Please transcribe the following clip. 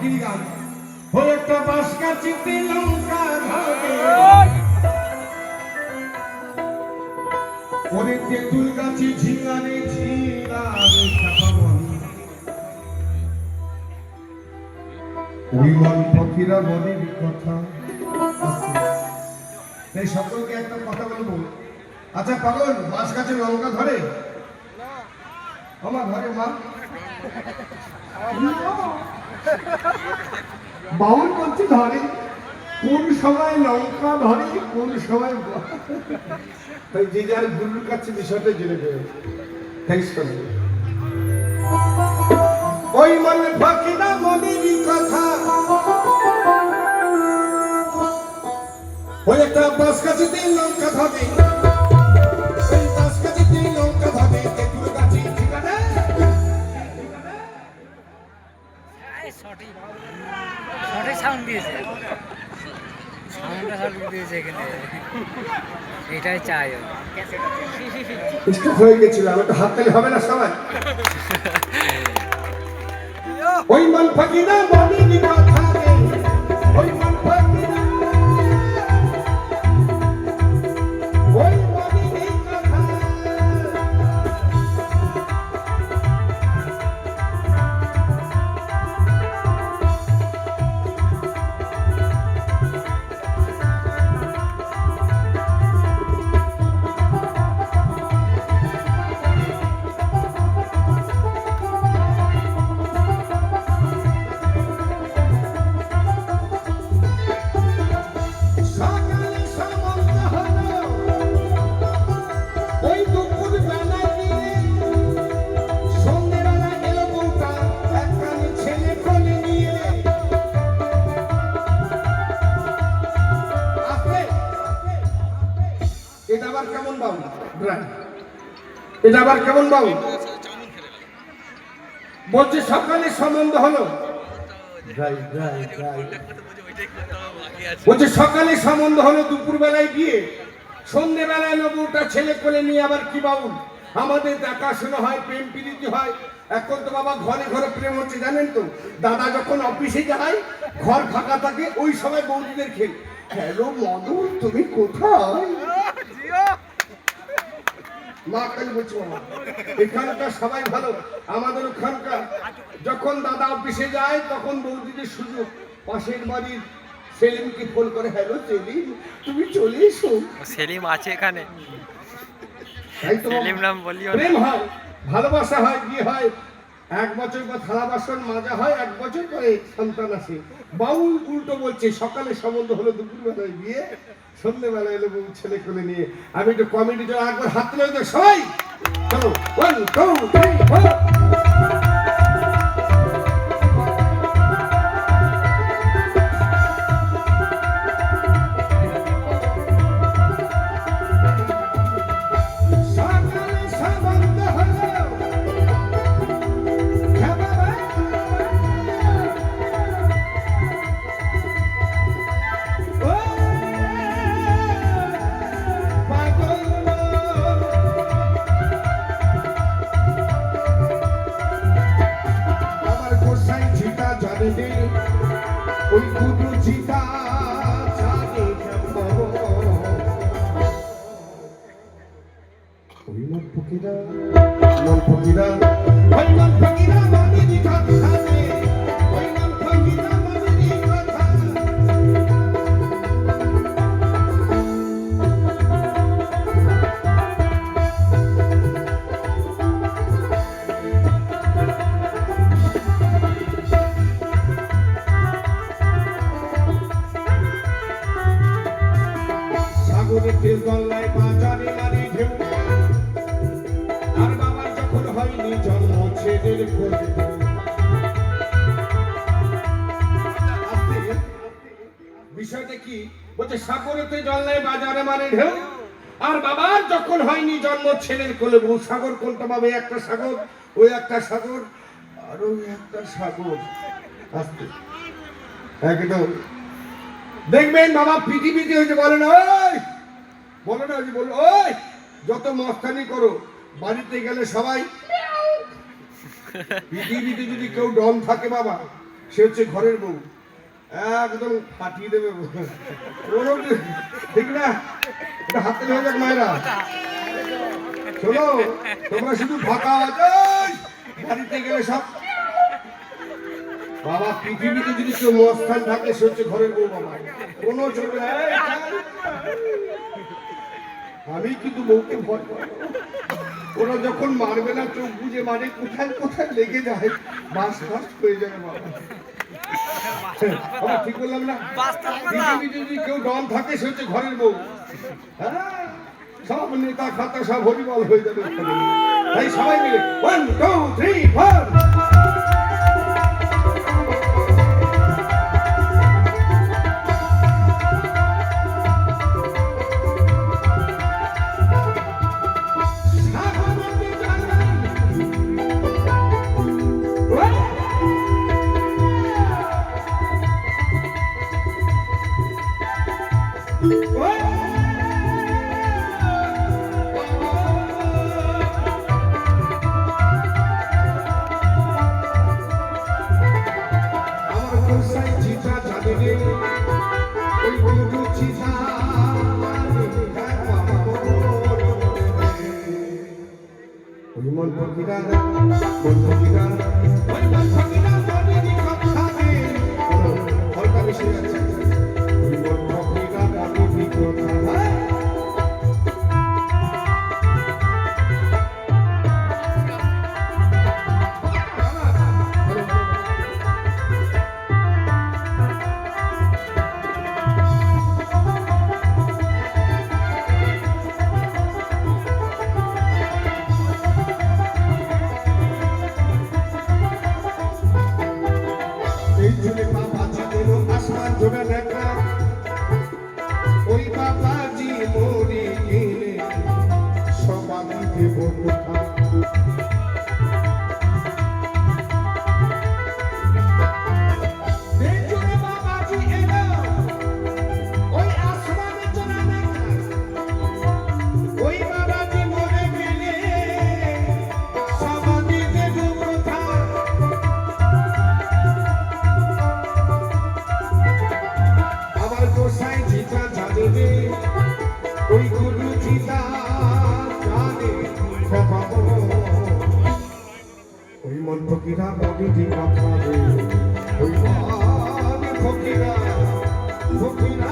ফকির গান ওই একটা বাসকা চিতে লঙ্কা ঘাটে ওরে তেঁতুল গাছে ঝিঙারে ঝিঙারে খাপাবন ওই মন ফকিরা বলের কথা। এই সকলকে একটা কথা বলবো, আচ্ছা পাগল বাস গাছে লঙ্কা ধরে? আমার ঘরে মা বাউল করছে ধরে, কোন সময় লঙ্কা ধরে কোন সময় যে যার গুরুর কাছে বিষয়টা জেনে দেবে। ওই মনে ফাঁকিনা মনেরই কথা ওই একটা বাস গাছে লঙ্কা ধরে ওই বাস গাছে লঙ্কা ধরে তেঁতুল গাছে ঠিকানা সঠিক সাউন্ড দিয়েছে, সাউন্ডটা সঠিক দিয়েছে এখানে, এটাই চাই। স্টক হয়ে গেছিল, আমি তো হাত তালি হবে না সবাই। ওই মন ফাঁকিনা মনেরই কথা ওই মন ফাঁকিনা ওই মনেরই কথা এটা আবার কেমন বাবু বলছে সকালে সম্বন্ধ হলো, বলছে সকালে সম্বন্ধ হলো, দুপুর বেলায় গিয়ে সন্ধ্যে বেলায় নবুটা ছেলে কোলে নিয়ে আবার কি বাবু আমাদের দেখাশোনা হয়, প্রেম প্রীতি হয়। এখন তো বাবা ঘরে ঘরে প্রেম হচ্ছে জানেন তো, দাদা যখন অফিসে যায় ঘর ফাঁকা থাকে ওই সময় বৌদিদের খেল, হ্যালো মধুর তুমি কোথায়? মা কালী বলছি বাবা এখানকার সবাই ভালো, আমাদের ওখানকার যখন দাদা অফিসে যায় তখন বৌদিদের সুযোগ, পাশের বাড়ির সেলিমকে ফোন করে, হ্যালো সেলিম তুমি চলে এসো। সেলিম আছে এখানে, তাই তো সেলিম নাম বলিও। প্রেম হয়, ভালোবাসা হয়, বিয়ে হয়, 1 বছর পর থালা বাসন মাজা হয়, 1 বছর পরে সন্তান আসে। বাউল উল্টো বলছে সকালে সম্বন্ধ হলো, দুপুর বেলায় বিয়ে, সন্ধ্যেবেলা এলো বউ ছেলে কোলে নিয়ে। আমি একটু কমেডি জন্য একবার হাত তুলে দেখ সবাই, চলো 1 2 3 4। ওই গুরু জিতা জানে ওই মন ফকিরা মন ফকিরা ওই মন ফকিরা মনেরই কথা ওই মন ফকিরা মনেরই কথা। গল্লায় বাজারে মারি ঢেউ আর বাবার যখন হয়নি জন্ম ছেলের কোলে। বিষয়টা কি বলছে, সাগরেতে জল্লায় বাজারে মারি ঢেউ আর বাবার যখন হয়নি জন্ম ছেলের কোলে বউ। সাগর কোনটা পাবে? একটা সাগর, ওই একটা সাগর আর ওই একটা সাগর। আসতে একদম দেখবেন বাবা পৃথিবীতে হয়েছে বলে না, ওই বলো না, বলো ওই যত মস্তানি করো বাড়িতে গেলে সবাই পৃথিবীতে যদি কেউ ডন থাকে বাবা সে হচ্ছে ঘরের বউ, একদম ফাটিয়ে দেবে কোনো ঠিক না, এটা হাতে হয়ে যাক মায়েরা। শোনো, তোমরা শুধু ফাঁকা আছে বাড়িতে গেলে সব বাবা, পৃথিবীতে যদি কেউ মস্তান থাকে সে হচ্ছে ঘরের বউ বাবা, কোনো চলবে না। আমি কিন্তু বউকে ভয় করি, ওরা যখন মারবে না চোখ বুঝে মারে, কোথায় কোথায় লেগে যায়, বাস ফাস্ট হয়ে যাবে বাবা। বাবা, ঠিক বললাম না? পৃথিবীতে যদি কেউ ডন থাকে সে হচ্ছে ঘরের বউ। হ্যাঁ, সব নেতা খাতা সব হরিবল হয়ে যাবে। তাই সবাই মিলে 1 2 3 4 ফকিরা বড়ি কথা রে, ওই ফকিরা ফকিরা